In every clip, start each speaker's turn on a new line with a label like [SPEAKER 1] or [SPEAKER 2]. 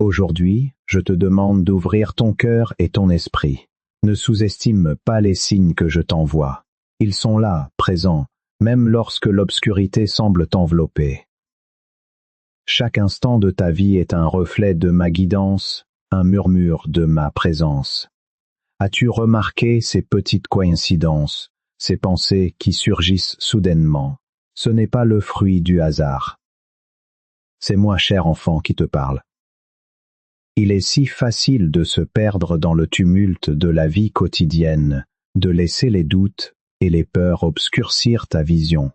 [SPEAKER 1] Aujourd'hui, je te demande d'ouvrir ton cœur et ton esprit. Ne sous-estime pas les signes que je t'envoie. Ils sont là, présents, même lorsque l'obscurité semble t'envelopper. Chaque instant de ta vie est un reflet de ma guidance, un murmure de ma présence. As-tu remarqué ces petites coïncidences, ces pensées qui surgissent soudainement? Ce n'est pas le fruit du hasard. C'est moi, cher enfant, qui te parle. Il est si facile de se perdre dans le tumulte de la vie quotidienne, de laisser les doutes et les peurs obscurcir ta vision.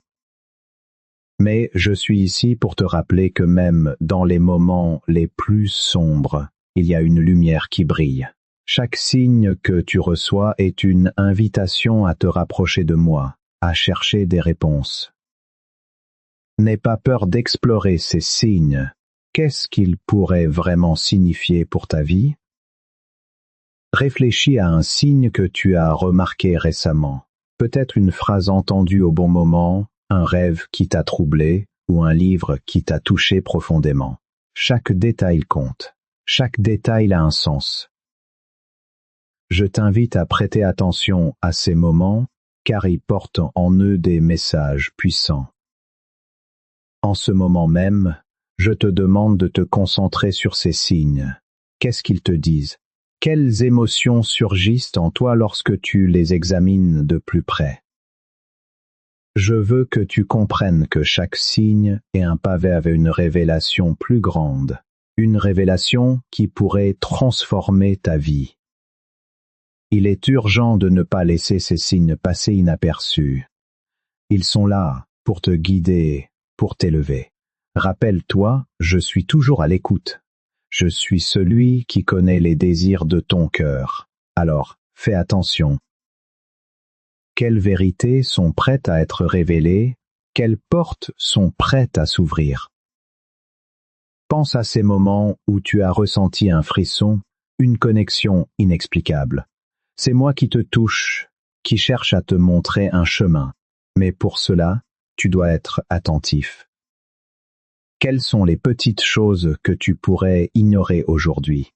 [SPEAKER 1] Mais je suis ici pour te rappeler que même dans les moments les plus sombres, il y a une lumière qui brille. Chaque signe que tu reçois est une invitation à te rapprocher de moi, à chercher des réponses. N'aie pas peur d'explorer ces signes. Qu'est-ce qu'ils pourraient vraiment signifier pour ta vie? Réfléchis à un signe que tu as remarqué récemment. Peut-être une phrase entendue au bon moment, un rêve qui t'a troublé ou un livre qui t'a touché profondément. Chaque détail compte. Chaque détail a un sens. Je t'invite à prêter attention à ces moments, car ils portent en eux des messages puissants. En ce moment même, je te demande de te concentrer sur ces signes. Qu'est-ce qu'ils te disent? Quelles émotions surgissent en toi lorsque tu les examines de plus près? Je veux que tu comprennes que chaque signe est un pavé avec une révélation plus grande, une révélation qui pourrait transformer ta vie. Il est urgent de ne pas laisser ces signes passer inaperçus. Ils sont là pour te guider, pour t'élever. Rappelle-toi, je suis toujours à l'écoute. Je suis celui qui connaît les désirs de ton cœur. Alors, fais attention. Quelles vérités sont prêtes à être révélées? Quelles portes sont prêtes à s'ouvrir? Pense à ces moments où tu as ressenti un frisson, une connexion inexplicable. C'est moi qui te touche, qui cherche à te montrer un chemin. Mais pour cela, tu dois être attentif. Quelles sont les petites choses que tu pourrais ignorer aujourd'hui?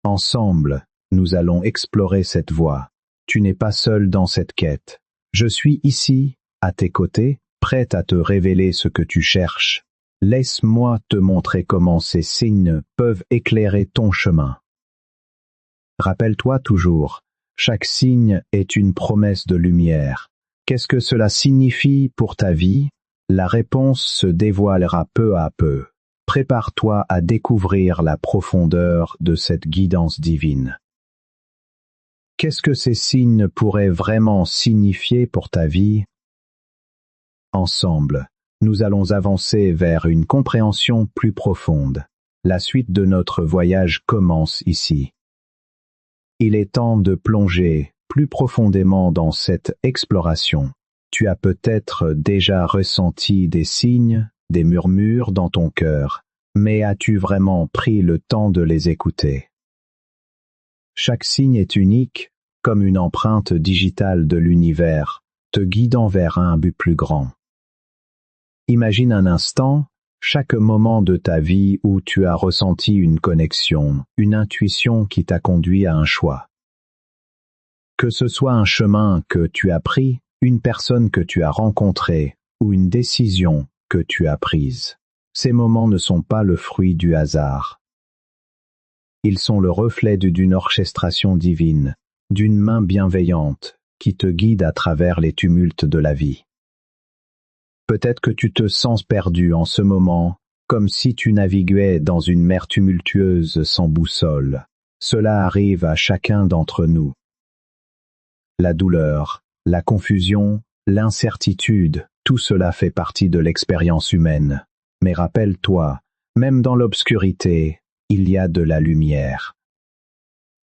[SPEAKER 1] Ensemble, nous allons explorer cette voie. Tu n'es pas seul dans cette quête. Je suis ici, à tes côtés, prête à te révéler ce que tu cherches. Laisse-moi te montrer comment ces signes peuvent éclairer ton chemin. Rappelle-toi toujours, chaque signe est une promesse de lumière. Qu'est-ce que cela signifie pour ta vie? La réponse se dévoilera peu à peu. Prépare-toi à découvrir la profondeur de cette guidance divine. Qu'est-ce que ces signes pourraient vraiment signifier pour ta vie? Ensemble, nous allons avancer vers une compréhension plus profonde. La suite de notre voyage commence ici. Il est temps de plonger plus profondément dans cette exploration. Tu as peut-être déjà ressenti des signes, des murmures dans ton cœur, mais as-tu vraiment pris le temps de les écouter? Chaque signe est unique, comme une empreinte digitale de l'univers, te guidant vers un but plus grand. Imagine un instant, chaque moment de ta vie où tu as ressenti une connexion, une intuition qui t'a conduit à un choix. Que ce soit un chemin que tu as pris, une personne que tu as rencontrée ou une décision que tu as prise, ces moments ne sont pas le fruit du hasard. Ils sont le reflet d'une orchestration divine, d'une main bienveillante qui te guide à travers les tumultes de la vie. Peut-être que tu te sens perdu en ce moment, comme si tu naviguais dans une mer tumultueuse sans boussole. Cela arrive à chacun d'entre nous. La douleur, la confusion, l'incertitude, tout cela fait partie de l'expérience humaine. Mais rappelle-toi, même dans l'obscurité, il y a de la lumière.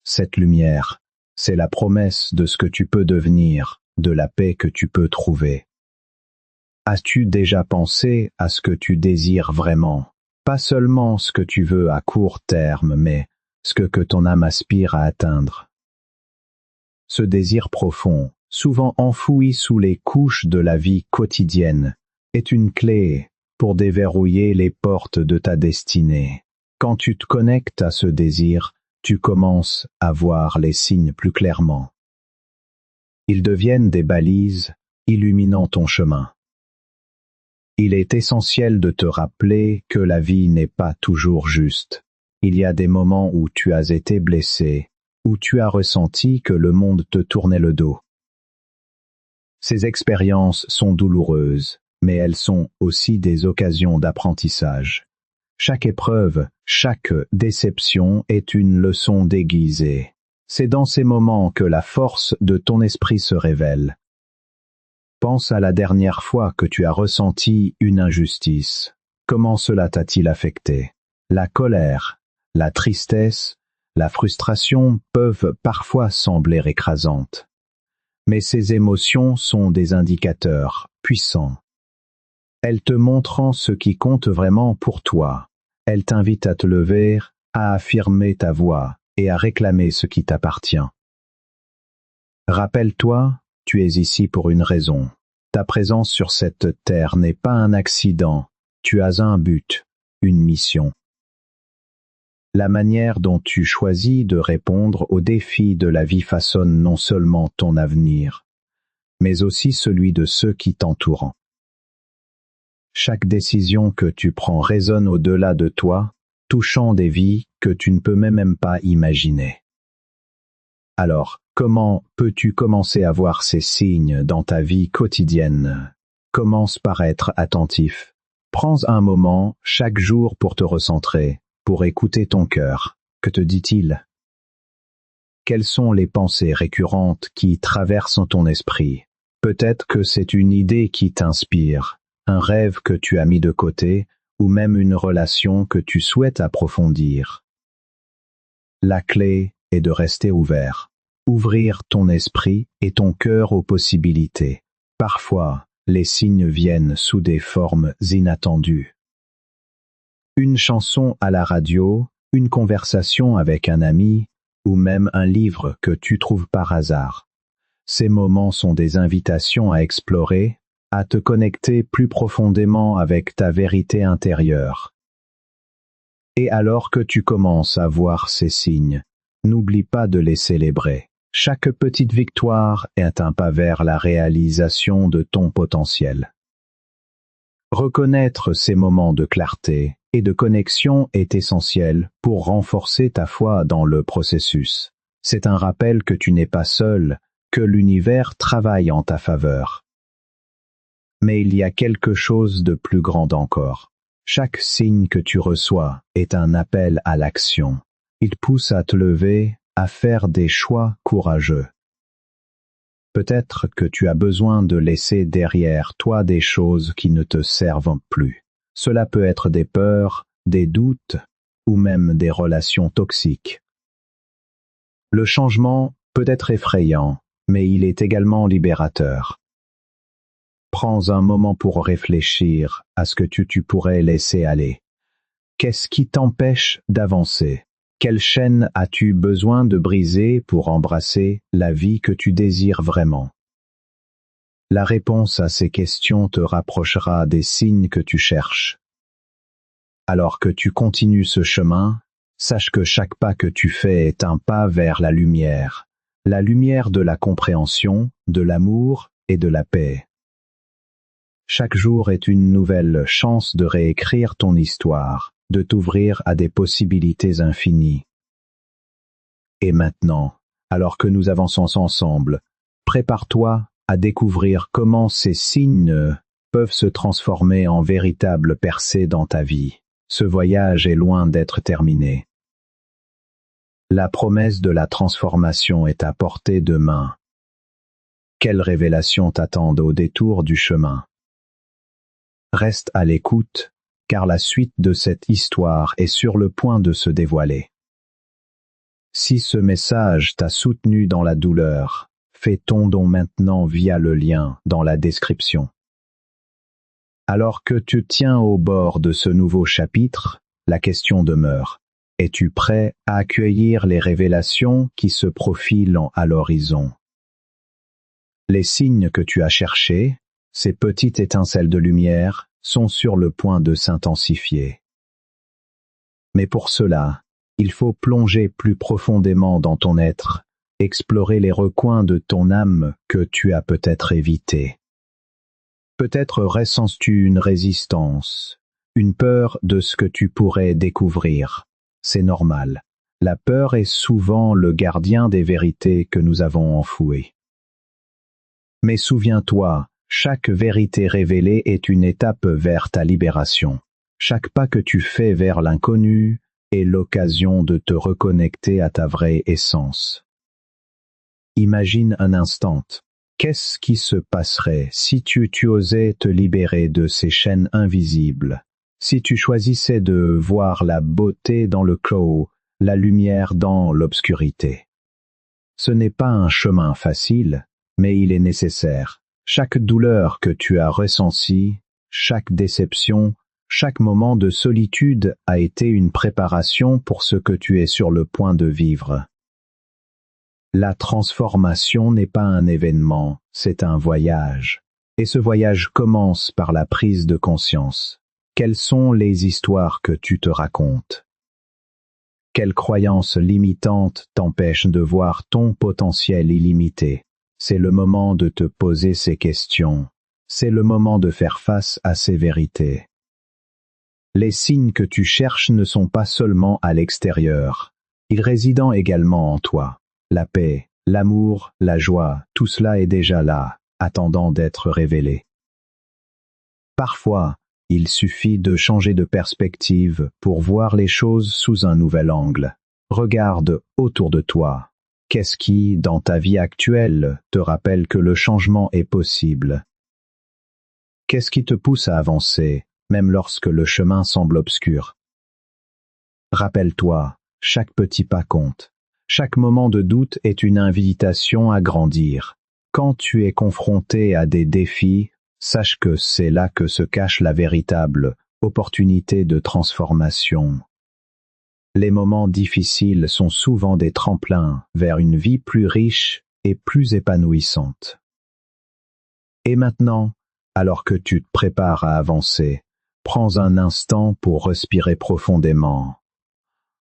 [SPEAKER 1] Cette lumière, c'est la promesse de ce que tu peux devenir, de la paix que tu peux trouver. As-tu déjà pensé à ce que tu désires vraiment? Pas seulement ce que tu veux à court terme, mais ce que ton âme aspire à atteindre. Ce désir profond, souvent enfoui sous les couches de la vie quotidienne, est une clé pour déverrouiller les portes de ta destinée. Quand tu te connectes à ce désir, tu commences à voir les signes plus clairement. Ils deviennent des balises, illuminant ton chemin. Il est essentiel de te rappeler que la vie n'est pas toujours juste. Il y a des moments où tu as été blessé, où tu as ressenti que le monde te tournait le dos. Ces expériences sont douloureuses, mais elles sont aussi des occasions d'apprentissage. Chaque épreuve, chaque déception est une leçon déguisée. C'est dans ces moments que la force de ton esprit se révèle. Pense à la dernière fois que tu as ressenti une injustice. Comment cela t'a-t-il affecté? La colère, la tristesse, la frustration peuvent parfois sembler écrasantes. Mais ces émotions sont des indicateurs puissants. Elles te montrent ce qui compte vraiment pour toi. Elles t'invitent à te lever, à affirmer ta voix et à réclamer ce qui t'appartient. Rappelle-toi, tu es ici pour une raison. Ta présence sur cette terre n'est pas un accident. Tu as un but, une mission. La manière dont tu choisis de répondre aux défis de la vie façonne non seulement ton avenir, mais aussi celui de ceux qui t'entourent. Chaque décision que tu prends résonne au-delà de toi, touchant des vies que tu ne peux même pas imaginer. Alors, comment peux-tu commencer à voir ces signes dans ta vie quotidienne? Commence par être attentif. Prends un moment chaque jour pour te recentrer, pour écouter ton cœur. Que te dit-il? Quelles sont les pensées récurrentes qui traversent ton esprit? Peut-être que c'est une idée qui t'inspire, un rêve que tu as mis de côté, ou même une relation que tu souhaites approfondir. La clé est de rester ouvert. Ouvrir ton esprit et ton cœur aux possibilités. Parfois, les signes viennent sous des formes inattendues. Une chanson à la radio, une conversation avec un ami, ou même un livre que tu trouves par hasard. Ces moments sont des invitations à explorer, à te connecter plus profondément avec ta vérité intérieure. Et alors que tu commences à voir ces signes, n'oublie pas de les célébrer. Chaque petite victoire est un pas vers la réalisation de ton potentiel. Reconnaître ces moments de clarté et de connexion est essentiel pour renforcer ta foi dans le processus. C'est un rappel que tu n'es pas seul, que l'univers travaille en ta faveur. Mais il y a quelque chose de plus grand encore. Chaque signe que tu reçois est un appel à l'action. Il pousse à te lever, à faire des choix courageux. Peut-être que tu as besoin de laisser derrière toi des choses qui ne te servent plus. Cela peut être des peurs, des doutes, ou même des relations toxiques. Le changement peut être effrayant, mais il est également libérateur. Prends un moment pour réfléchir à ce que tu pourrais laisser aller. Qu'est-ce qui t'empêche d'avancer? Quelle chaîne as-tu besoin de briser pour embrasser la vie que tu désires vraiment? La réponse à ces questions te rapprochera des signes que tu cherches. Alors que tu continues ce chemin, sache que chaque pas que tu fais est un pas vers la lumière de la compréhension, de l'amour et de la paix. Chaque jour est une nouvelle chance de réécrire ton histoire, de t'ouvrir à des possibilités infinies. Et maintenant, alors que nous avançons ensemble, prépare-toi à découvrir comment ces signes peuvent se transformer en véritables percées dans ta vie. Ce voyage est loin d'être terminé. La promesse de la transformation est à portée de main. Quelles révélations t'attendent au détour du chemin? Reste à l'écoute, car la suite de cette histoire est sur le point de se dévoiler. Si ce message t'a soutenu dans la douleur, fais ton don maintenant via le lien dans la description. Alors que tu tiens au bord de ce nouveau chapitre, la question demeure. Es-tu prêt à accueillir les révélations qui se profilent à l'horizon? Les signes que tu as cherchés, ces petites étincelles de lumière, sont sur le point de s'intensifier. Mais pour cela, il faut plonger plus profondément dans ton être, explorer les recoins de ton âme que tu as peut-être évités. Peut-être ressens-tu une résistance, une peur de ce que tu pourrais découvrir. C'est normal. La peur est souvent le gardien des vérités que nous avons enfouies. Mais souviens-toi, chaque vérité révélée est une étape vers ta libération. Chaque pas que tu fais vers l'inconnu est l'occasion de te reconnecter à ta vraie essence. Imagine un instant. Qu'est-ce qui se passerait si tu osais te libérer de ces chaînes invisibles, si tu choisissais de voir la beauté dans le chaos, la lumière dans l'obscurité? Ce n'est pas un chemin facile, mais il est nécessaire. Chaque douleur que tu as ressentie, chaque déception, chaque moment de solitude a été une préparation pour ce que tu es sur le point de vivre. La transformation n'est pas un événement, c'est un voyage. Et ce voyage commence par la prise de conscience. Quelles sont les histoires que tu te racontes? Quelles croyances limitantes t'empêchent de voir ton potentiel illimité? C'est le moment de te poser ces questions. C'est le moment de faire face à ces vérités. Les signes que tu cherches ne sont pas seulement à l'extérieur. Ils résident également en toi. La paix, l'amour, la joie, tout cela est déjà là, attendant d'être révélé. Parfois, il suffit de changer de perspective pour voir les choses sous un nouvel angle. Regarde autour de toi. Qu'est-ce qui, dans ta vie actuelle, te rappelle que le changement est possible? Qu'est-ce qui te pousse à avancer, même lorsque le chemin semble obscur? Rappelle-toi, chaque petit pas compte. Chaque moment de doute est une invitation à grandir. Quand tu es confronté à des défis, sache que c'est là que se cache la véritable opportunité de transformation. Les moments difficiles sont souvent des tremplins vers une vie plus riche et plus épanouissante. Et maintenant, alors que tu te prépares à avancer, prends un instant pour respirer profondément.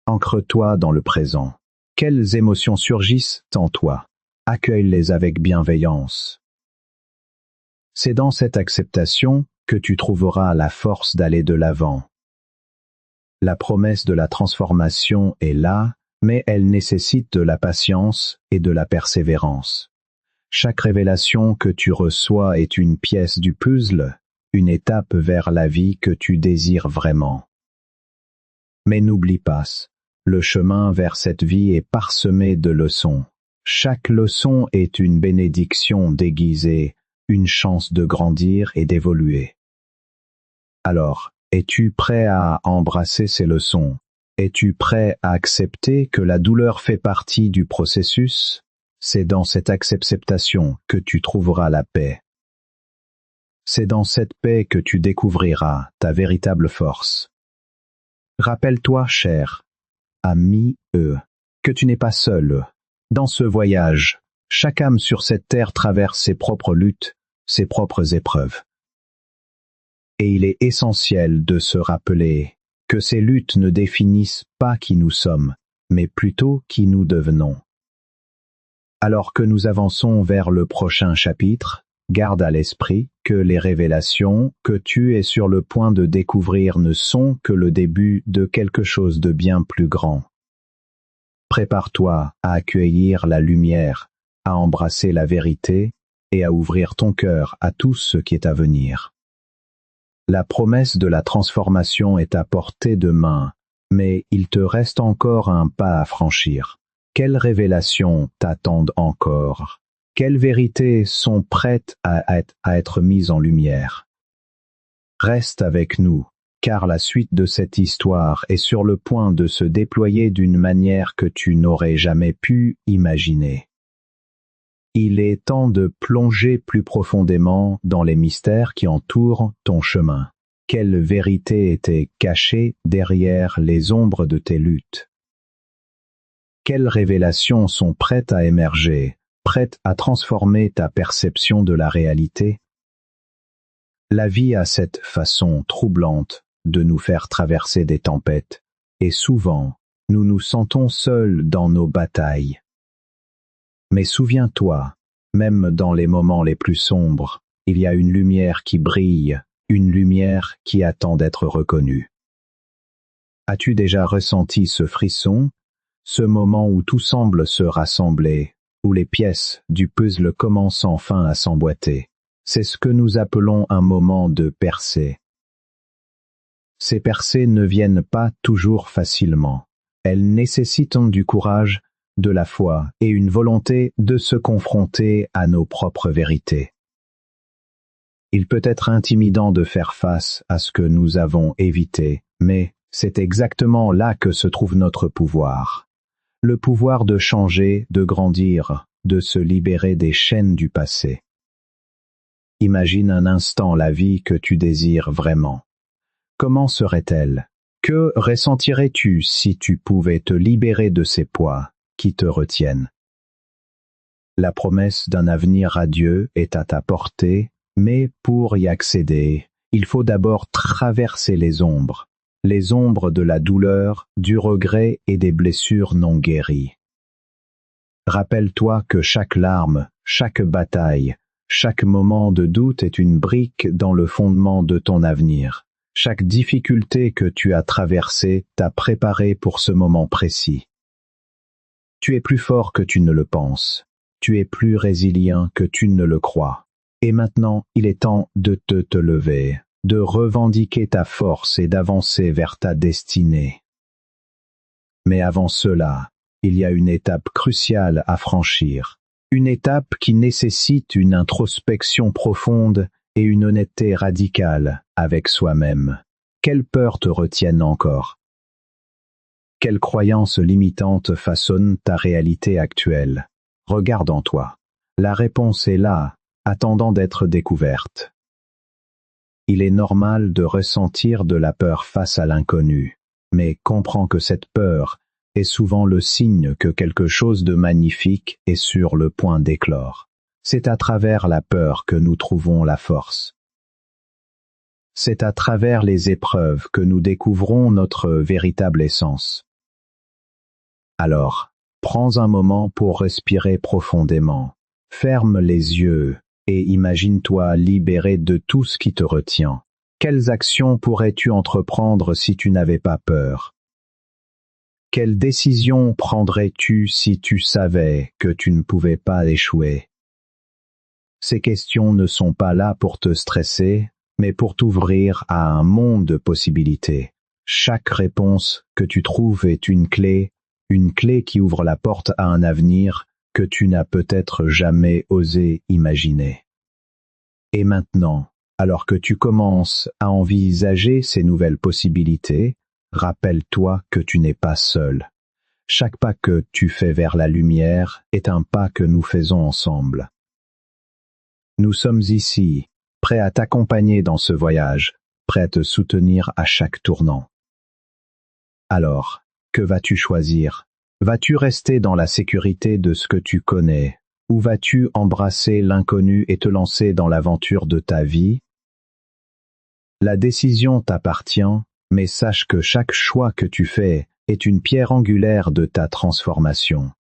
[SPEAKER 1] Ancre-toi dans le présent. Quelles émotions surgissent en toi? Accueille-les avec bienveillance. C'est dans cette acceptation que tu trouveras la force d'aller de l'avant. La promesse de la transformation est là, mais elle nécessite de la patience et de la persévérance. Chaque révélation que tu reçois est une pièce du puzzle, une étape vers la vie que tu désires vraiment. Mais n'oublie pas, le chemin vers cette vie est parsemé de leçons. Chaque leçon est une bénédiction déguisée, une chance de grandir et d'évoluer. Alors, es-tu prêt à embrasser ces leçons? Es-tu prêt à accepter que la douleur fait partie du processus? C'est dans cette acceptation que tu trouveras la paix. C'est dans cette paix que tu découvriras ta véritable force. Rappelle-toi, cher ami, que tu n'es pas seul. Dans ce voyage, chaque âme sur cette terre traverse ses propres luttes, ses propres épreuves. Et il est essentiel de se rappeler que ces luttes ne définissent pas qui nous sommes, mais plutôt qui nous devenons. Alors que nous avançons vers le prochain chapitre, garde à l'esprit que les révélations que tu es sur le point de découvrir ne sont que le début de quelque chose de bien plus grand. Prépare-toi à accueillir la lumière, à embrasser la vérité et à ouvrir ton cœur à tout ce qui est à venir. La promesse de la transformation est à portée de main, mais il te reste encore un pas à franchir. Quelles révélations t'attendent encore? Quelles vérités sont prêtes à être mises en lumière? Reste avec nous, car la suite de cette histoire est sur le point de se déployer d'une manière que tu n'aurais jamais pu imaginer. Il est temps de plonger plus profondément dans les mystères qui entourent ton chemin. Quelle vérité était cachée derrière les ombres de tes luttes? Quelles révélations sont prêtes à émerger, prêtes à transformer ta perception de la réalité? La vie a cette façon troublante de nous faire traverser des tempêtes, et souvent, nous nous sentons seuls dans nos batailles. Mais souviens-toi, même dans les moments les plus sombres, il y a une lumière qui brille, une lumière qui attend d'être reconnue. As-tu déjà ressenti ce frisson, ce moment où tout semble se rassembler, où les pièces du puzzle commencent enfin à s'emboîter? C'est ce que nous appelons un moment de percée. Ces percées ne viennent pas toujours facilement. Elles nécessitent du courage, de la foi et une volonté de se confronter à nos propres vérités. Il peut être intimidant de faire face à ce que nous avons évité, mais c'est exactement là que se trouve notre pouvoir. Le pouvoir de changer, de grandir, de se libérer des chaînes du passé. Imagine un instant la vie que tu désires vraiment. Comment serait-elle? Que ressentirais-tu si tu pouvais te libérer de ces poids qui te retiennent? La promesse d'un avenir radieux est à ta portée, mais pour y accéder, il faut d'abord traverser les ombres de la douleur, du regret et des blessures non guéries. Rappelle-toi que chaque larme, chaque bataille, chaque moment de doute est une brique dans le fondement de ton avenir. Chaque difficulté que tu as traversée t'a préparé pour ce moment précis. Tu es plus fort que tu ne le penses. Tu es plus résilient que tu ne le crois. Et maintenant, il est temps de te lever, de revendiquer ta force et d'avancer vers ta destinée. Mais avant cela, il y a une étape cruciale à franchir. Une étape qui nécessite une introspection profonde et une honnêteté radicale avec soi-même. Quelles peurs te retiennent encore? Quelles croyances limitantes façonnent ta réalité actuelle? Regarde en toi. La réponse est là, attendant d'être découverte. Il est normal de ressentir de la peur face à l'inconnu, mais comprends que cette peur est souvent le signe que quelque chose de magnifique est sur le point d'éclore. C'est à travers la peur que nous trouvons la force. C'est à travers les épreuves que nous découvrons notre véritable essence. Alors, prends un moment pour respirer profondément. Ferme les yeux et imagine-toi libéré de tout ce qui te retient. Quelles actions pourrais-tu entreprendre si tu n'avais pas peur? Quelles décisions prendrais-tu si tu savais que tu ne pouvais pas échouer? Ces questions ne sont pas là pour te stresser, mais pour t'ouvrir à un monde de possibilités. Chaque réponse que tu trouves est une clé qui ouvre la porte à un avenir que tu n'as peut-être jamais osé imaginer. Et maintenant, alors que tu commences à envisager ces nouvelles possibilités, rappelle-toi que tu n'es pas seul. Chaque pas que tu fais vers la lumière est un pas que nous faisons ensemble. Nous sommes ici, prêts à t'accompagner dans ce voyage, prêts à te soutenir à chaque tournant. Alors, que vas-tu choisir? Vas-tu rester dans la sécurité de ce que tu connais, ou vas-tu embrasser l'inconnu et te lancer dans l'aventure de ta vie? La décision t'appartient, mais sache que chaque choix que tu fais est une pierre angulaire de ta transformation.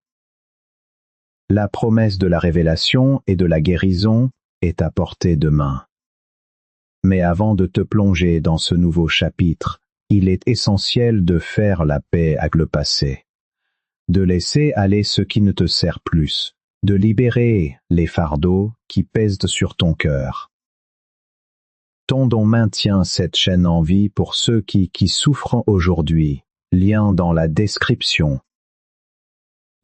[SPEAKER 1] La promesse de la révélation et de la guérison est à portée de main. Mais avant de te plonger dans ce nouveau chapitre, il est essentiel de faire la paix avec le passé, de laisser aller ce qui ne te sert plus, de libérer les fardeaux qui pèsent sur ton cœur. Ton don maintient cette chaîne en vie pour ceux qui souffrent aujourd'hui, lien dans la description.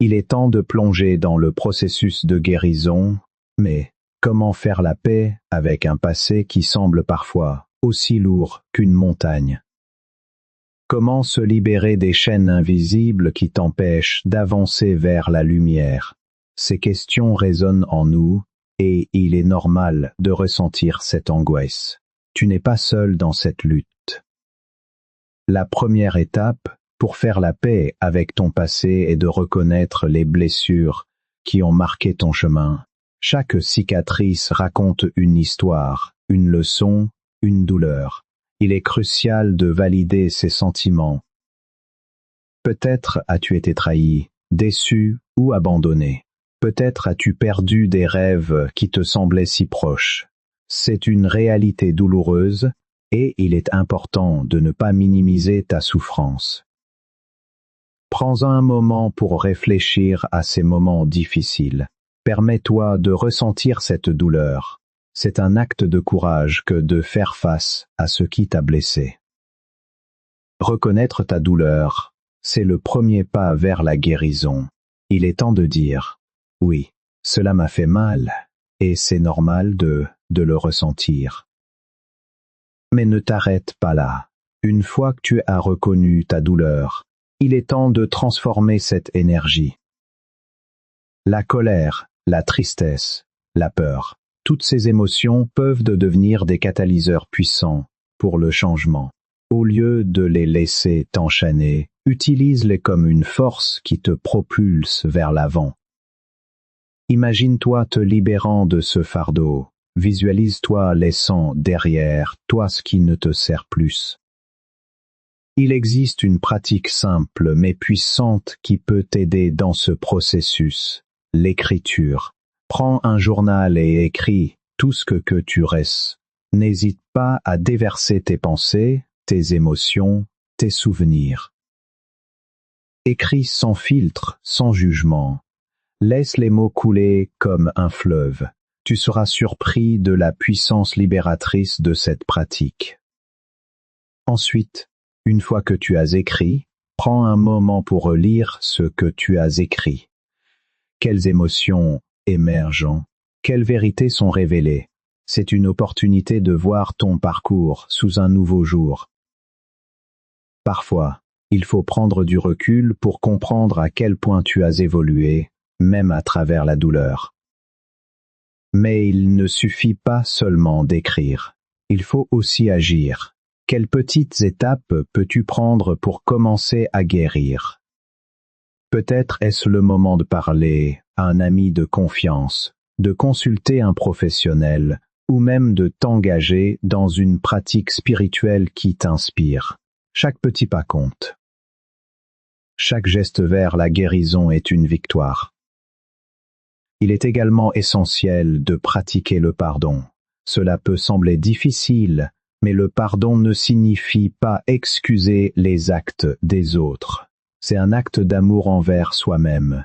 [SPEAKER 1] Il est temps de plonger dans le processus de guérison, mais comment faire la paix avec un passé qui semble parfois aussi lourd qu'une montagne? Comment se libérer des chaînes invisibles qui t'empêchent d'avancer vers la lumière? Ces questions résonnent en nous, et il est normal de ressentir cette angoisse. Tu n'es pas seul dans cette lutte. La première étape pour faire la paix avec ton passé est de reconnaître les blessures qui ont marqué ton chemin. Chaque cicatrice raconte une histoire, une leçon, une douleur. Il est crucial de valider ces sentiments, Peut-être as-tu été trahi, déçu ou abandonné. Peut-être as-tu perdu des rêves qui te semblaient si proches. C'est une réalité douloureuse et il est important de ne pas minimiser ta souffrance. Prends un moment pour réfléchir à ces moments difficiles. Permets-toi de ressentir cette douleur. C'est un acte de courage que de faire face à ce qui t'a blessé. Reconnaître ta douleur, c'est le premier pas vers la guérison. Il est temps de dire « Oui, cela m'a fait mal, et c'est normal de le ressentir. » Mais ne t'arrête pas là. Une fois que tu as reconnu ta douleur, il est temps de transformer cette énergie. La colère, la tristesse, la peur, toutes ces émotions peuvent devenir des catalyseurs puissants pour le changement. Au lieu de les laisser t'enchaîner, utilise-les comme une force qui te propulse vers l'avant. Imagine-toi te libérant de ce fardeau. Visualise-toi laissant derrière toi ce qui ne te sert plus. Il existe une pratique simple mais puissante qui peut t'aider dans ce processus, l'écriture. Prends un journal et écris tout ce que tu restes. N'hésite pas à déverser tes pensées, tes émotions, tes souvenirs. Écris sans filtre, sans jugement. Laisse les mots couler comme un fleuve. Tu seras surpris de la puissance libératrice de cette pratique. Ensuite, une fois que tu as écrit, prends un moment pour relire ce que tu as écrit. Quelles émotions émergent? Quelles vérités sont révélées? C'est une opportunité de voir ton parcours sous un nouveau jour. Parfois, il faut prendre du recul pour comprendre à quel point tu as évolué, même à travers la douleur. Mais il ne suffit pas seulement d'écrire. Il faut aussi agir. Quelles petites étapes peux-tu prendre pour commencer à guérir? Peut-être est-ce le moment de parler à un ami de confiance, de consulter un professionnel, ou même de t'engager dans une pratique spirituelle qui t'inspire. Chaque petit pas compte. Chaque geste vers la guérison est une victoire. Il est également essentiel de pratiquer le pardon. Cela peut sembler difficile, mais le pardon ne signifie pas excuser les actes des autres. C'est un acte d'amour envers soi-même.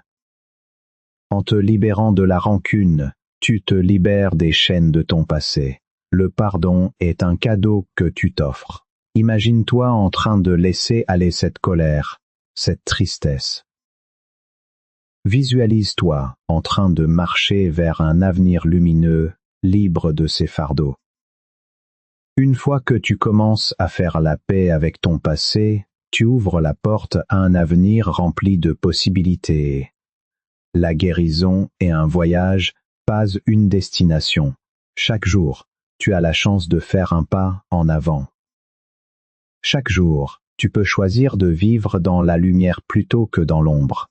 [SPEAKER 1] En te libérant de la rancune, tu te libères des chaînes de ton passé. Le pardon est un cadeau que tu t'offres. Imagine-toi en train de laisser aller cette colère, cette tristesse. Visualise-toi en train de marcher vers un avenir lumineux, libre de ces fardeaux. Une fois que tu commences à faire la paix avec ton passé, tu ouvres la porte à un avenir rempli de possibilités. La guérison est un voyage, pas une destination. Chaque jour, tu as la chance de faire un pas en avant. Chaque jour, tu peux choisir de vivre dans la lumière plutôt que dans l'ombre.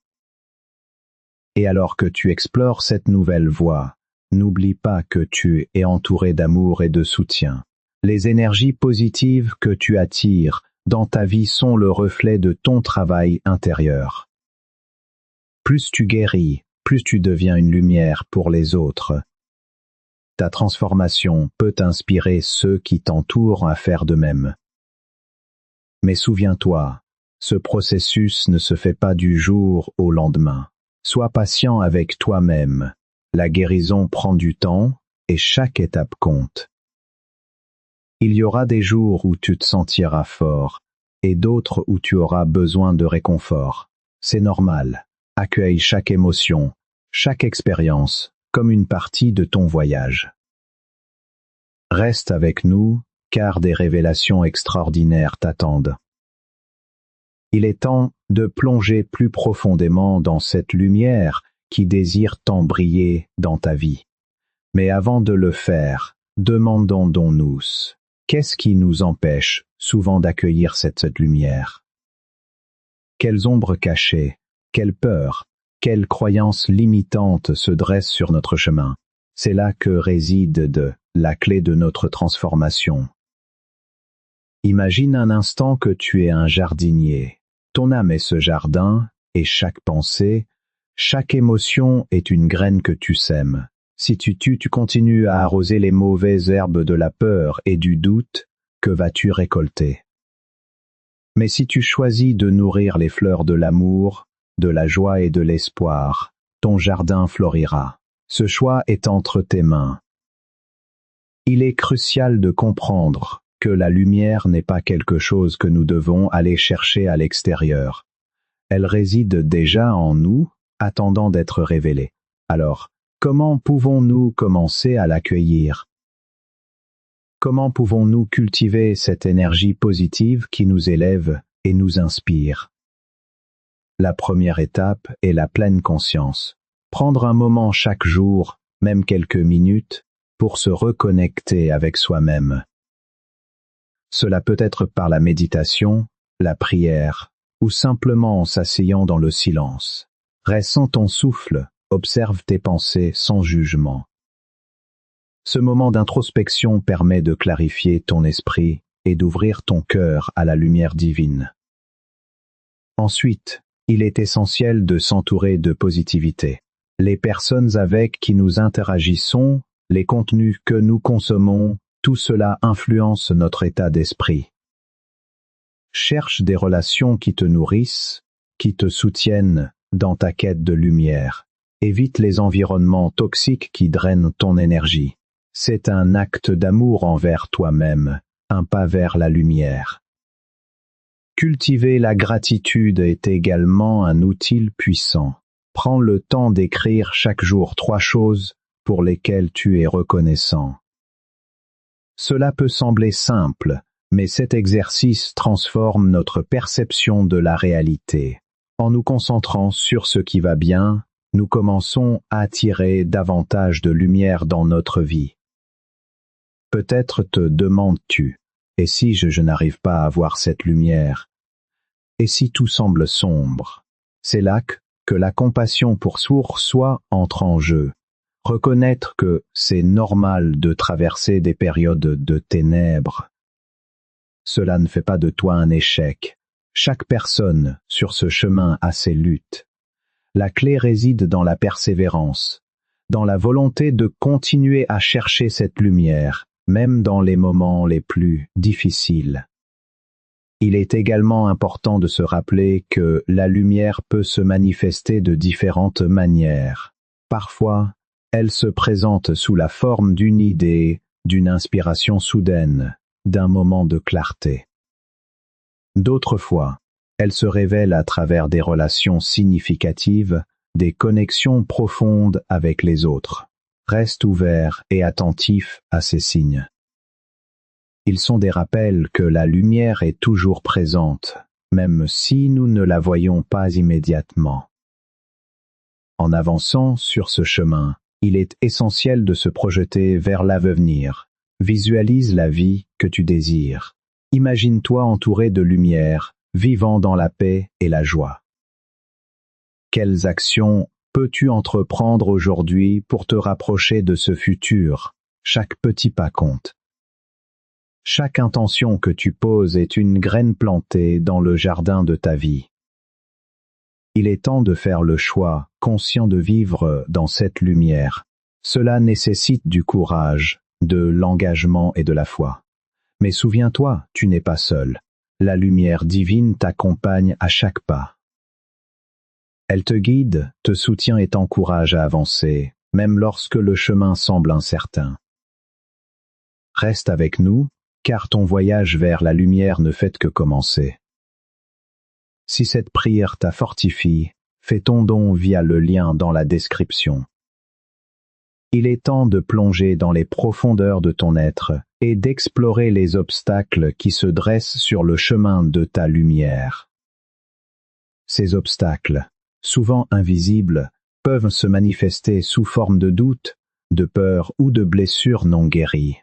[SPEAKER 1] Et alors que tu explores cette nouvelle voie, n'oublie pas que tu es entouré d'amour et de soutien. Les énergies positives que tu attires dans ta vie sont le reflet de ton travail intérieur. Plus tu guéris, plus tu deviens une lumière pour les autres. Ta transformation peut inspirer ceux qui t'entourent à faire de même. Mais souviens-toi, ce processus ne se fait pas du jour au lendemain. Sois patient avec toi-même. La guérison prend du temps et chaque étape compte. Il y aura des jours où tu te sentiras fort et d'autres où tu auras besoin de réconfort. C'est normal. Accueille chaque émotion, chaque expérience, comme une partie de ton voyage. Reste avec nous, car des révélations extraordinaires t'attendent. Il est temps de plonger plus profondément dans cette lumière qui désire tant briller dans ta vie. Mais avant de le faire, demandons-nous, qu'est-ce qui nous empêche souvent d'accueillir cette lumière? Quelles ombres cachées, quelles peurs, quelles croyances limitantes se dressent sur notre chemin? C'est là que réside la clé de notre transformation. Imagine un instant que tu es un jardinier. Ton âme est ce jardin, et chaque pensée, chaque émotion est une graine que tu sèmes. Si tu continues à arroser les mauvaises herbes de la peur et du doute, que vas-tu récolter? Mais si tu choisis de nourrir les fleurs de l'amour, de la joie et de l'espoir, ton jardin florira. Ce choix est entre tes mains. Il est crucial de comprendre que la lumière n'est pas quelque chose que nous devons aller chercher à l'extérieur. Elle réside déjà en nous, attendant d'être révélée. Alors, comment pouvons-nous commencer à l'accueillir? Comment pouvons-nous cultiver cette énergie positive qui nous élève et nous inspire? La première étape est la pleine conscience. Prendre un moment chaque jour, même quelques minutes, pour se reconnecter avec soi-même. Cela peut être par la méditation, la prière, ou simplement en s'asseyant dans le silence. Ressens ton souffle, observe tes pensées sans jugement. Ce moment d'introspection permet de clarifier ton esprit et d'ouvrir ton cœur à la lumière divine. Ensuite, il est essentiel de s'entourer de positivité. Les personnes avec qui nous interagissons, les contenus que nous consommons, tout cela influence notre état d'esprit. Cherche des relations qui te nourrissent, qui te soutiennent dans ta quête de lumière. Évite les environnements toxiques qui drainent ton énergie. C'est un acte d'amour envers toi-même, un pas vers la lumière. Cultiver la gratitude est également un outil puissant. Prends le temps d'écrire chaque jour 3 choses pour lesquelles tu es reconnaissant. Cela peut sembler simple, mais cet exercice transforme notre perception de la réalité. En nous concentrant sur ce qui va bien, nous commençons à attirer davantage de lumière dans notre vie. Peut-être te demandes-tu, et si je n'arrive pas à voir cette lumière? Et si tout semble sombre? C'est là que la compassion pour soi entre en jeu. Reconnaître que c'est normal de traverser des périodes de ténèbres. Cela ne fait pas de toi un échec. Chaque personne sur ce chemin a ses luttes. La clé réside dans la persévérance, dans la volonté de continuer à chercher cette lumière, même dans les moments les plus difficiles. Il est également important de se rappeler que la lumière peut se manifester de différentes manières. Parfois, elle se présente sous la forme d'une idée, d'une inspiration soudaine, d'un moment de clarté. D'autres fois, elle se révèle à travers des relations significatives, des connexions profondes avec les autres. Reste ouvert et attentif à ces signes. Ils sont des rappels que la lumière est toujours présente, même si nous ne la voyons pas immédiatement. En avançant sur ce chemin, il est essentiel de se projeter vers l'avenir. Visualise la vie que tu désires. Imagine-toi entouré de lumière, vivant dans la paix et la joie. Quelles actions peux-tu entreprendre aujourd'hui pour te rapprocher de ce futur? Chaque petit pas compte. Chaque intention que tu poses est une graine plantée dans le jardin de ta vie. Il est temps de faire le choix, conscient de vivre dans cette lumière. Cela nécessite du courage, de l'engagement et de la foi. Mais souviens-toi, tu n'es pas seul. La lumière divine t'accompagne à chaque pas. Elle te guide, te soutient et t'encourage à avancer, même lorsque le chemin semble incertain. Reste avec nous, car ton voyage vers la lumière ne fait que commencer. Si cette prière t'a fortifié, fais ton don via le lien dans la description. Il est temps de plonger dans les profondeurs de ton être et d'explorer les obstacles qui se dressent sur le chemin de ta lumière. Ces obstacles, souvent invisibles, peuvent se manifester sous forme de doute, de peur ou de blessures non guéries.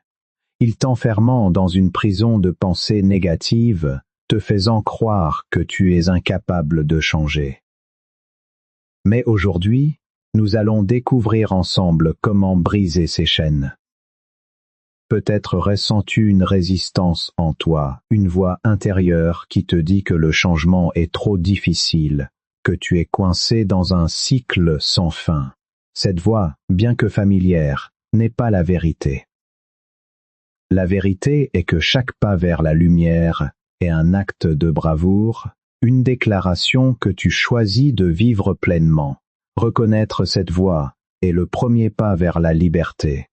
[SPEAKER 1] Ils t'enferment dans une prison de pensées négatives, te faisant croire que tu es incapable de changer. Mais aujourd'hui, nous allons découvrir ensemble comment briser ces chaînes. Peut-être ressens-tu une résistance en toi, une voix intérieure qui te dit que le changement est trop difficile, que tu es coincé dans un cycle sans fin. Cette voix, bien que familière, n'est pas la vérité. La vérité est que chaque pas vers la lumière est un acte de bravoure, une déclaration que tu choisis de vivre pleinement. Reconnaître cette voie est le premier pas vers la liberté.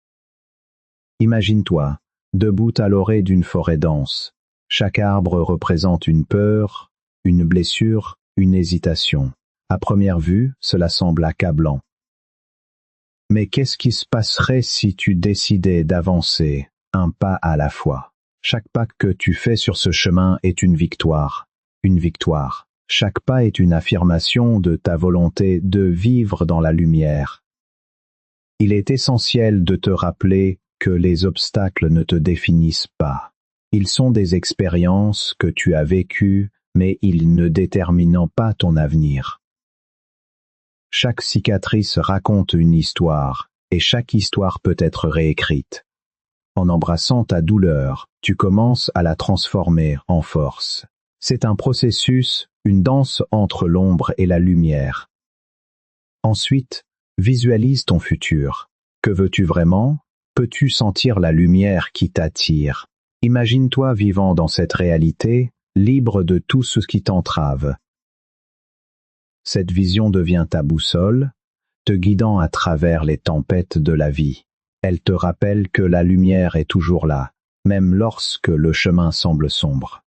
[SPEAKER 1] Imagine-toi, debout à l'orée d'une forêt dense. Chaque arbre représente une peur, une blessure, une hésitation. À première vue, cela semble accablant. Mais qu'est-ce qui se passerait si tu décidais d'avancer un pas à la fois? Chaque pas que tu fais sur ce chemin est une victoire. Une victoire. Chaque pas est une affirmation de ta volonté de vivre dans la lumière. Il est essentiel de te rappeler que les obstacles ne te définissent pas. Ils sont des expériences que tu as vécues, mais ils ne déterminent pas ton avenir. Chaque cicatrice raconte une histoire, et chaque histoire peut être réécrite. En embrassant ta douleur, tu commences à la transformer en force. C'est un processus, une danse entre l'ombre et la lumière. Ensuite, visualise ton futur. Que veux-tu vraiment? Peux-tu sentir la lumière qui t'attire? Imagine-toi vivant dans cette réalité, libre de tout ce qui t'entrave. Cette vision devient ta boussole, te guidant à travers les tempêtes de la vie. Elle te rappelle que la lumière est toujours là, même lorsque le chemin semble sombre.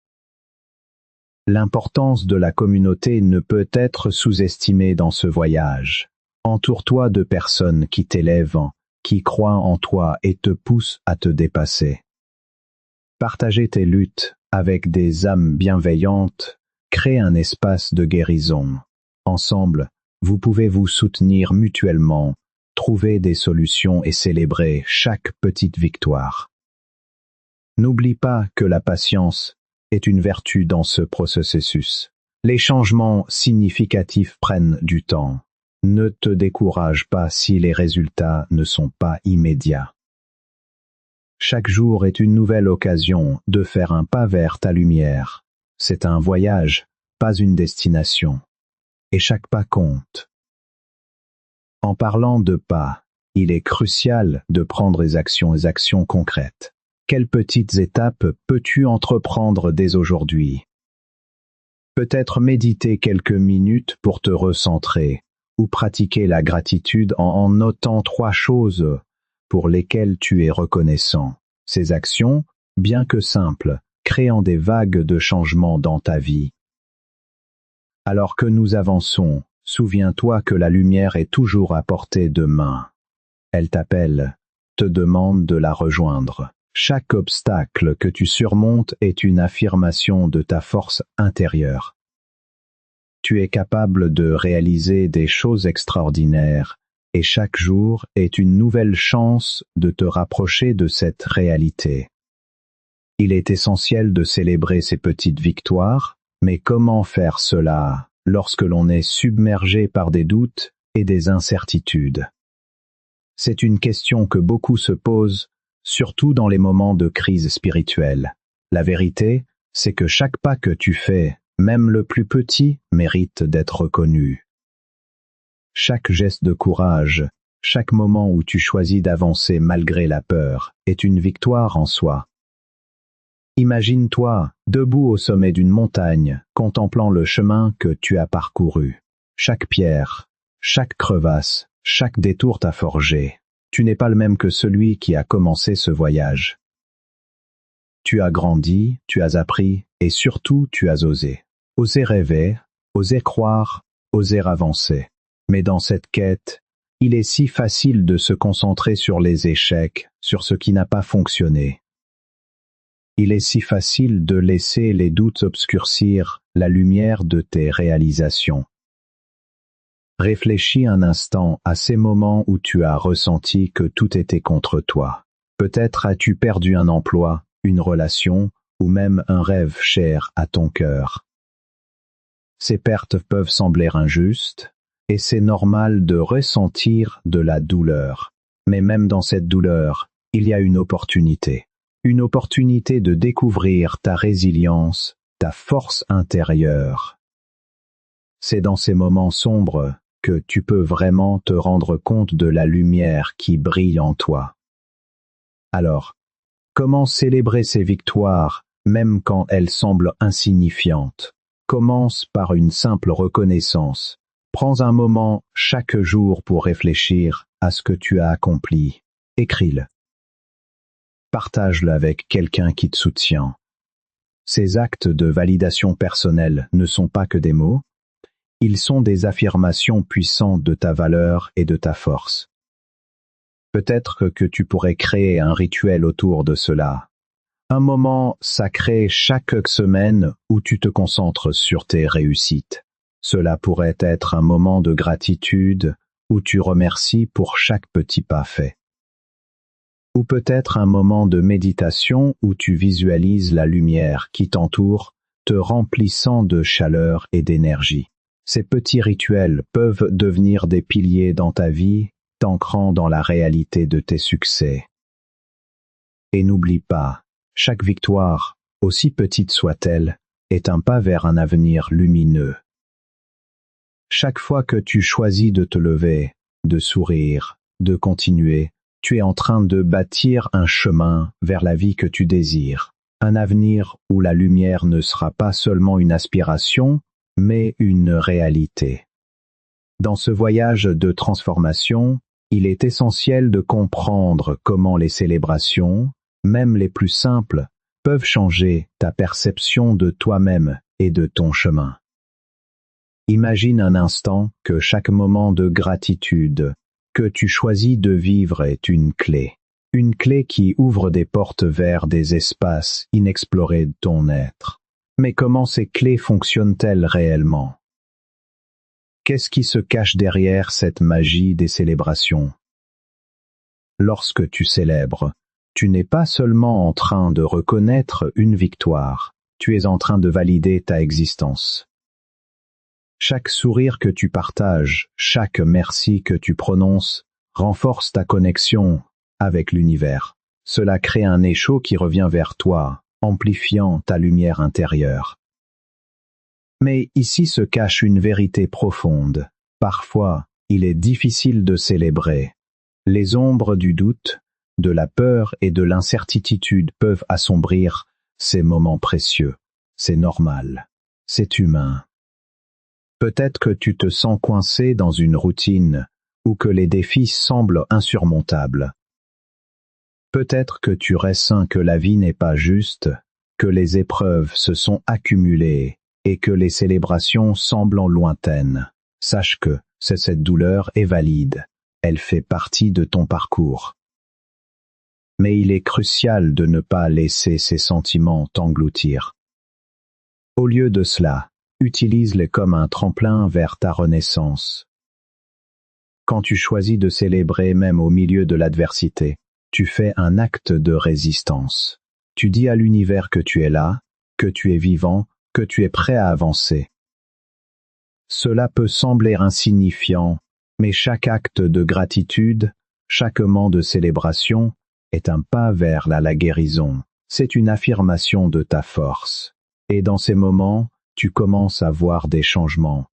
[SPEAKER 1] L'importance de la communauté ne peut être sous-estimée dans ce voyage. Entoure-toi de personnes qui t'élèvent, qui croient en toi et te poussent à te dépasser. Partager tes luttes avec des âmes bienveillantes crée un espace de guérison. Ensemble, vous pouvez vous soutenir mutuellement, trouver des solutions et célébrer chaque petite victoire. N'oublie pas que la patience est une vertu dans ce processus. Les changements significatifs prennent du temps. Ne te décourage pas si les résultats ne sont pas immédiats. Chaque jour est une nouvelle occasion de faire un pas vers ta lumière. C'est un voyage, pas une destination. Et chaque pas compte. En parlant de pas, il est crucial de prendre les actions concrètes. Quelles petites étapes peux-tu entreprendre dès aujourd'hui? Peut-être méditer quelques minutes pour te recentrer, ou pratiquer la gratitude en notant 3 choses pour lesquelles tu es reconnaissant. Ces actions, bien que simples, créant des vagues de changement dans ta vie. Alors que nous avançons, souviens-toi que la lumière est toujours à portée de main. Elle t'appelle, te demande de la rejoindre. Chaque obstacle que tu surmontes est une affirmation de ta force intérieure. Tu es capable de réaliser des choses extraordinaires, et chaque jour est une nouvelle chance de te rapprocher de cette réalité. Il est essentiel de célébrer ces petites victoires, mais comment faire cela lorsque l'on est submergé par des doutes et des incertitudes? C'est une question que beaucoup se posent, surtout dans les moments de crise spirituelle. La vérité, c'est que chaque pas que tu fais, même le plus petit, mérite d'être reconnu. Chaque geste de courage, chaque moment où tu choisis d'avancer malgré la peur, est une victoire en soi. Imagine-toi, debout au sommet d'une montagne, contemplant le chemin que tu as parcouru. Chaque pierre, chaque crevasse, chaque détour t'a forgé. Tu n'es pas le même que celui qui a commencé ce voyage. Tu as grandi, tu as appris, et surtout tu as osé. Oser rêver, oser croire, oser avancer. Mais dans cette quête, il est si facile de se concentrer sur les échecs, sur ce qui n'a pas fonctionné. Il est si facile de laisser les doutes obscurcir la lumière de tes réalisations. Réfléchis un instant à ces moments où tu as ressenti que tout était contre toi. Peut-être as-tu perdu un emploi, une relation, ou même un rêve cher à ton cœur. Ces pertes peuvent sembler injustes, et c'est normal de ressentir de la douleur. Mais même dans cette douleur, il y a une opportunité de découvrir ta résilience, ta force intérieure. C'est dans ces moments sombres que tu peux vraiment te rendre compte de la lumière qui brille en toi. Alors, comment célébrer ces victoires, même quand elles semblent insignifiantes? Commence par une simple reconnaissance. Prends un moment chaque jour pour réfléchir à ce que tu as accompli. Écris-le. Partage-le avec quelqu'un qui te soutient. Ces actes de validation personnelle ne sont pas que des mots, ils sont des affirmations puissantes de ta valeur et de ta force. Peut-être que tu pourrais créer un rituel autour de cela. Un moment sacré chaque semaine où tu te concentres sur tes réussites. Cela pourrait être un moment de gratitude où tu remercies pour chaque petit pas fait. Ou peut-être un moment de méditation où tu visualises la lumière qui t'entoure, te remplissant de chaleur et d'énergie. Ces petits rituels peuvent devenir des piliers dans ta vie, t'ancrant dans la réalité de tes succès. Et n'oublie pas, chaque victoire, aussi petite soit-elle, est un pas vers un avenir lumineux. Chaque fois que tu choisis de te lever, de sourire, de continuer, tu es en train de bâtir un chemin vers la vie que tu désires, un avenir où la lumière ne sera pas seulement une aspiration, mais une réalité. Dans ce voyage de transformation, il est essentiel de comprendre comment les célébrations, même les plus simples, peuvent changer ta perception de toi-même et de ton chemin. Imagine un instant que chaque moment de gratitude que tu choisis de vivre est une clé qui ouvre des portes vers des espaces inexplorés de ton être. Mais comment ces clés fonctionnent-elles réellement? Qu'est-ce qui se cache derrière cette magie des célébrations? Lorsque tu célèbres, tu n'es pas seulement en train de reconnaître une victoire, tu es en train de valider ta existence. Chaque sourire que tu partages, chaque merci que tu prononces, renforce ta connexion avec l'univers. Cela crée un écho qui revient vers toi, amplifiant ta lumière intérieure. Mais ici se cache une vérité profonde. Parfois, il est difficile de célébrer. Les ombres du doute, de la peur et de l'incertitude peuvent assombrir ces moments précieux. C'est normal. C'est humain. Peut-être que tu te sens coincé dans une routine ou que les défis semblent insurmontables. Peut-être que tu ressens que la vie n'est pas juste, que les épreuves se sont accumulées et que les célébrations semblent lointaines. Sache que cette douleur est valide, elle fait partie de ton parcours. Mais il est crucial de ne pas laisser ces sentiments t'engloutir. Au lieu de cela, utilise-les comme un tremplin vers ta renaissance. Quand tu choisis de célébrer même au milieu de l'adversité, tu fais un acte de résistance. Tu dis à l'univers que tu es là, que tu es vivant, que tu es prêt à avancer. Cela peut sembler insignifiant, mais chaque acte de gratitude, chaque moment de célébration, est un pas vers la guérison. C'est une affirmation de ta force. Et dans ces moments, tu commences à voir des changements.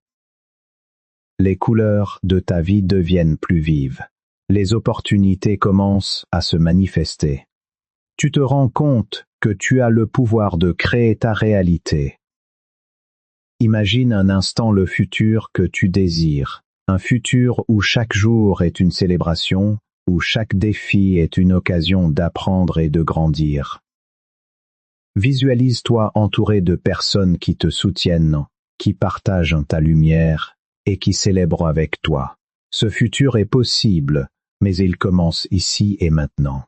[SPEAKER 1] Les couleurs de ta vie deviennent plus vives. Les opportunités commencent à se manifester. Tu te rends compte que tu as le pouvoir de créer ta réalité. Imagine un instant le futur que tu désires, un futur où chaque jour est une célébration, où chaque défi est une occasion d'apprendre et de grandir. Visualise-toi entouré de personnes qui te soutiennent, qui partagent ta lumière et qui célèbrent avec toi. Ce futur est possible, mais il commence ici et maintenant.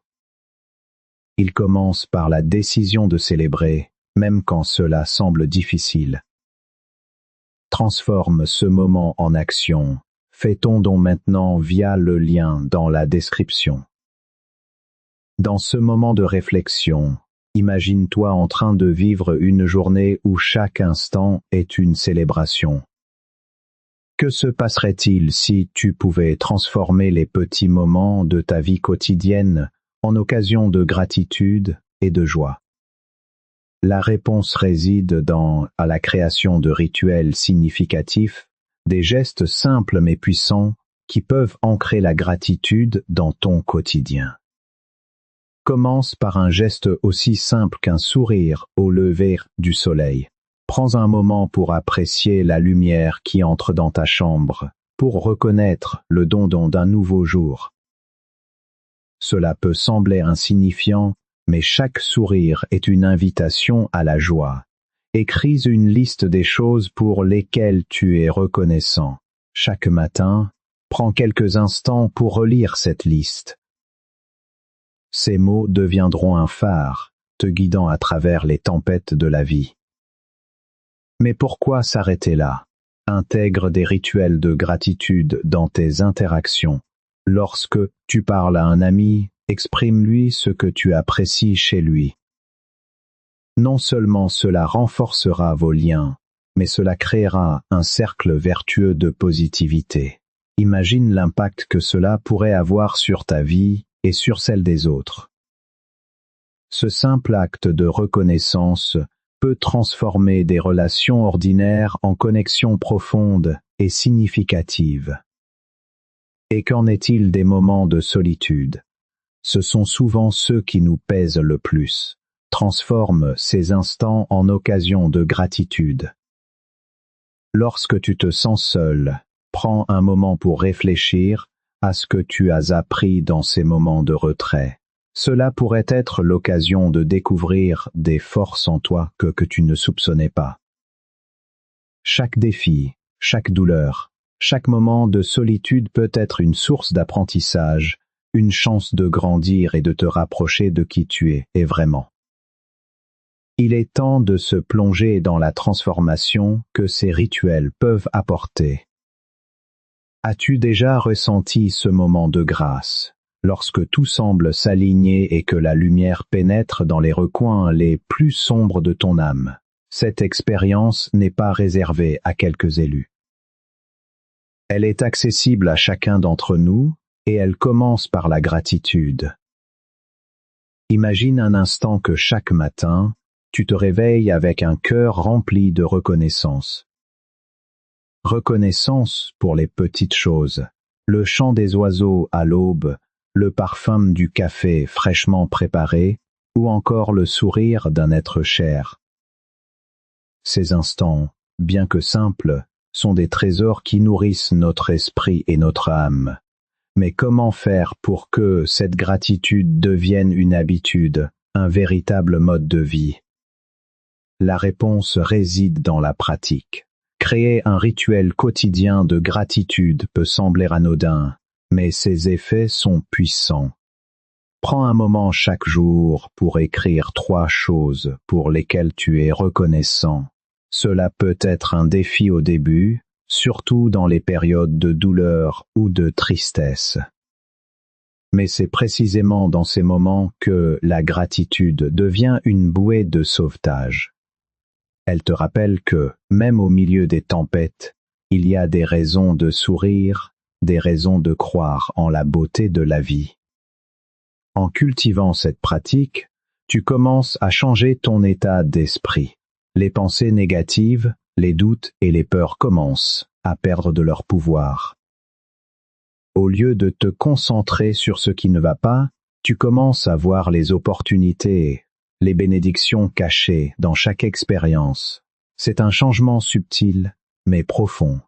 [SPEAKER 1] Il commence par la décision de célébrer, même quand cela semble difficile. Transforme ce moment en action. Fais ton don maintenant via le lien dans la description. Dans ce moment de réflexion, imagine-toi en train de vivre une journée où chaque instant est une célébration. Que se passerait-il si tu pouvais transformer les petits moments de ta vie quotidienne en occasion de gratitude et de joie. La réponse réside dans la création de rituels significatifs, des gestes simples mais puissants qui peuvent ancrer la gratitude dans ton quotidien. Commence par un geste aussi simple qu'un sourire au lever du soleil. Prends un moment pour apprécier la lumière qui entre dans ta chambre, pour reconnaître le don d'un nouveau jour. Cela peut sembler insignifiant, mais chaque sourire est une invitation à la joie. Écris une liste des choses pour lesquelles tu es reconnaissant. Chaque matin, prends quelques instants pour relire cette liste. Ces mots deviendront un phare, te guidant à travers les tempêtes de la vie. Mais pourquoi s'arrêter là? Intègre des rituels de gratitude dans tes interactions. Lorsque tu parles à un ami, exprime-lui ce que tu apprécies chez lui. Non seulement cela renforcera vos liens, mais cela créera un cercle vertueux de positivité. Imagine l'impact que cela pourrait avoir sur ta vie et sur celle des autres. Ce simple acte de reconnaissance peut transformer des relations ordinaires en connexions profondes et significatives. Et qu'en est-il des moments de solitude? Ce sont souvent ceux qui nous pèsent le plus. Transforme ces instants en occasion de gratitude. Lorsque tu te sens seul, prends un moment pour réfléchir à ce que tu as appris dans ces moments de retrait. Cela pourrait être l'occasion de découvrir des forces en toi que tu ne soupçonnais pas. Chaque défi, chaque douleur, chaque moment de solitude peut être une source d'apprentissage, une chance de grandir et de te rapprocher de qui tu es vraiment. Il est temps de se plonger dans la transformation que ces rituels peuvent apporter. As-tu déjà ressenti ce moment de grâce, lorsque tout semble s'aligner et que la lumière pénètre dans les recoins les plus sombres de ton âme? Cette expérience n'est pas réservée à quelques élus. Elle est accessible à chacun d'entre nous et elle commence par la gratitude. Imagine un instant que chaque matin, tu te réveilles avec un cœur rempli de reconnaissance. Reconnaissance pour les petites choses, le chant des oiseaux à l'aube, le parfum du café fraîchement préparé, ou encore le sourire d'un être cher. Ces instants, bien que simples, sont des trésors qui nourrissent notre esprit et notre âme. Mais comment faire pour que cette gratitude devienne une habitude, un véritable mode de vie? La réponse réside dans la pratique. Créer un rituel quotidien de gratitude peut sembler anodin, mais ses effets sont puissants. Prends un moment chaque jour pour écrire 3 choses pour lesquelles tu es reconnaissant. Cela peut être un défi au début, surtout dans les périodes de douleur ou de tristesse. Mais c'est précisément dans ces moments que la gratitude devient une bouée de sauvetage. Elle te rappelle que, même au milieu des tempêtes, il y a des raisons de sourire, des raisons de croire en la beauté de la vie. En cultivant cette pratique, tu commences à changer ton état d'esprit. Les pensées négatives, les doutes et les peurs commencent à perdre de leur pouvoir. Au lieu de te concentrer sur ce qui ne va pas, tu commences à voir les opportunités, les bénédictions cachées dans chaque expérience. C'est un changement subtil, mais profond.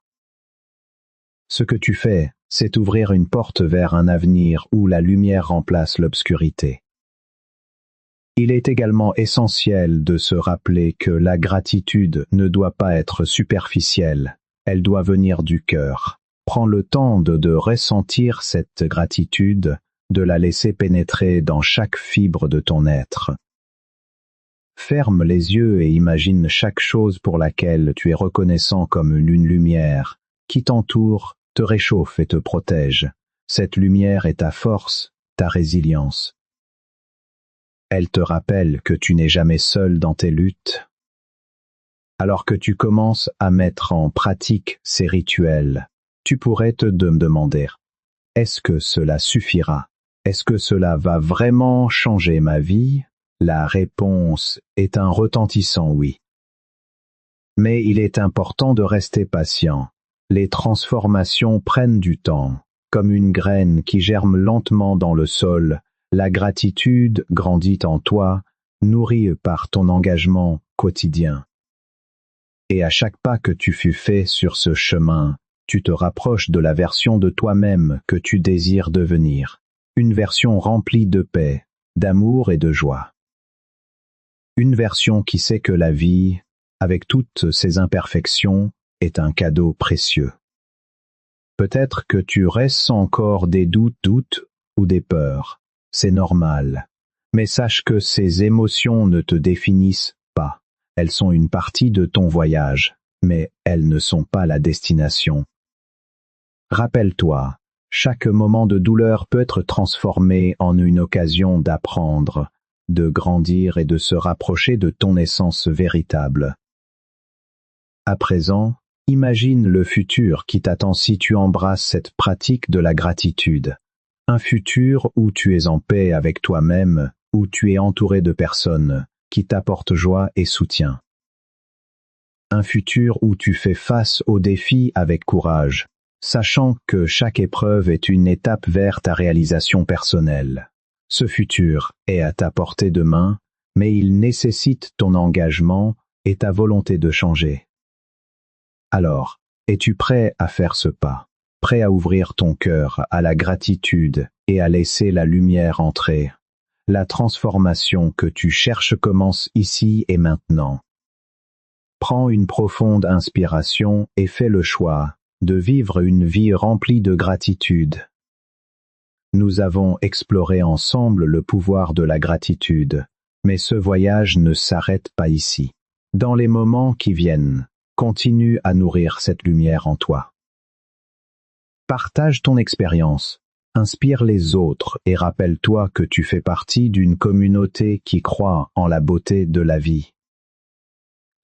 [SPEAKER 1] Ce que tu fais, c'est ouvrir une porte vers un avenir où la lumière remplace l'obscurité. Il est également essentiel de se rappeler que la gratitude ne doit pas être superficielle, elle doit venir du cœur. Prends le temps de ressentir cette gratitude, de la laisser pénétrer dans chaque fibre de ton être. Ferme les yeux et imagine chaque chose pour laquelle tu es reconnaissant comme une lumière qui t'entoure, te réchauffe et te protège. Cette lumière est ta force, ta résilience. Elle te rappelle que tu n'es jamais seul dans tes luttes. Alors que tu commences à mettre en pratique ces rituels, tu pourrais te demander, est-ce que cela suffira? Est-ce que cela va vraiment changer ma vie? La réponse est un retentissant oui. Mais il est important de rester patient. Les transformations prennent du temps. Comme une graine qui germe lentement dans le sol, la gratitude grandit en toi, nourrie par ton engagement quotidien. Et à chaque pas que tu fais sur ce chemin, tu te rapproches de la version de toi-même que tu désires devenir. Une version remplie de paix, d'amour et de joie. Une version qui sait que la vie, avec toutes ses imperfections, est un cadeau précieux. Peut-être que tu restes encore des doutes ou des peurs. C'est normal. Mais sache que ces émotions ne te définissent pas. Elles sont une partie de ton voyage, mais elles ne sont pas la destination. Rappelle-toi, chaque moment de douleur peut être transformé en une occasion d'apprendre, de grandir et de se rapprocher de ton essence véritable. À présent, imagine le futur qui t'attend si tu embrasses cette pratique de la gratitude. Un futur où tu es en paix avec toi-même, où tu es entouré de personnes qui t'apportent joie et soutien. Un futur où tu fais face aux défis avec courage, sachant que chaque épreuve est une étape vers ta réalisation personnelle. Ce futur est à ta portée de main, mais il nécessite ton engagement et ta volonté de changer. Alors, es-tu prêt à faire ce pas? Prêt à ouvrir ton cœur à la gratitude et à laisser la lumière entrer? La transformation que tu cherches commence ici et maintenant. Prends une profonde inspiration et fais le choix de vivre une vie remplie de gratitude. Nous avons exploré ensemble le pouvoir de la gratitude, mais ce voyage ne s'arrête pas ici. Dans les moments qui viennent, continue à nourrir cette lumière en toi. Partage ton expérience, inspire les autres et rappelle-toi que tu fais partie d'une communauté qui croit en la beauté de la vie.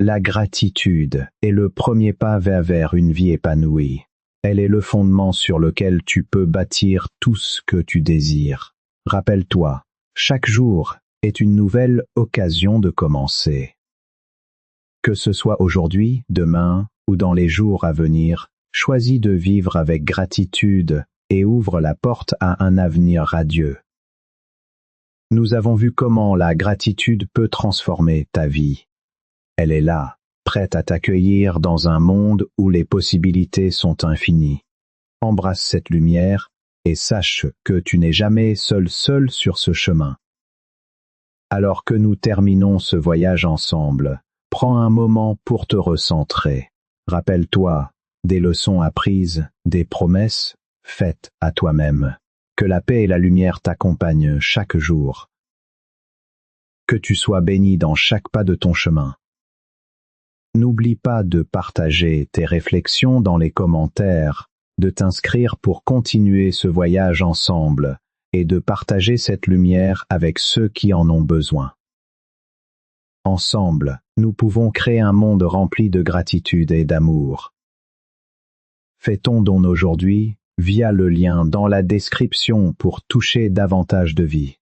[SPEAKER 1] La gratitude est le premier pas vers une vie épanouie. Elle est le fondement sur lequel tu peux bâtir tout ce que tu désires. Rappelle-toi, chaque jour est une nouvelle occasion de commencer. Que ce soit aujourd'hui, demain ou dans les jours à venir, choisis de vivre avec gratitude et ouvre la porte à un avenir radieux. Nous avons vu comment la gratitude peut transformer ta vie. Elle est là, prête à t'accueillir dans un monde où les possibilités sont infinies. Embrasse cette lumière et sache que tu n'es jamais seul sur ce chemin. Alors que nous terminons ce voyage ensemble, prends un moment pour te recentrer. Rappelle-toi des leçons apprises, des promesses faites à toi-même. Que la paix et la lumière t'accompagnent chaque jour. Que tu sois béni dans chaque pas de ton chemin. N'oublie pas de partager tes réflexions dans les commentaires, de t'inscrire pour continuer ce voyage ensemble et de partager cette lumière avec ceux qui en ont besoin. Ensemble, nous pouvons créer un monde rempli de gratitude et d'amour. Fais ton don aujourd'hui via le lien dans la description pour toucher davantage de vie.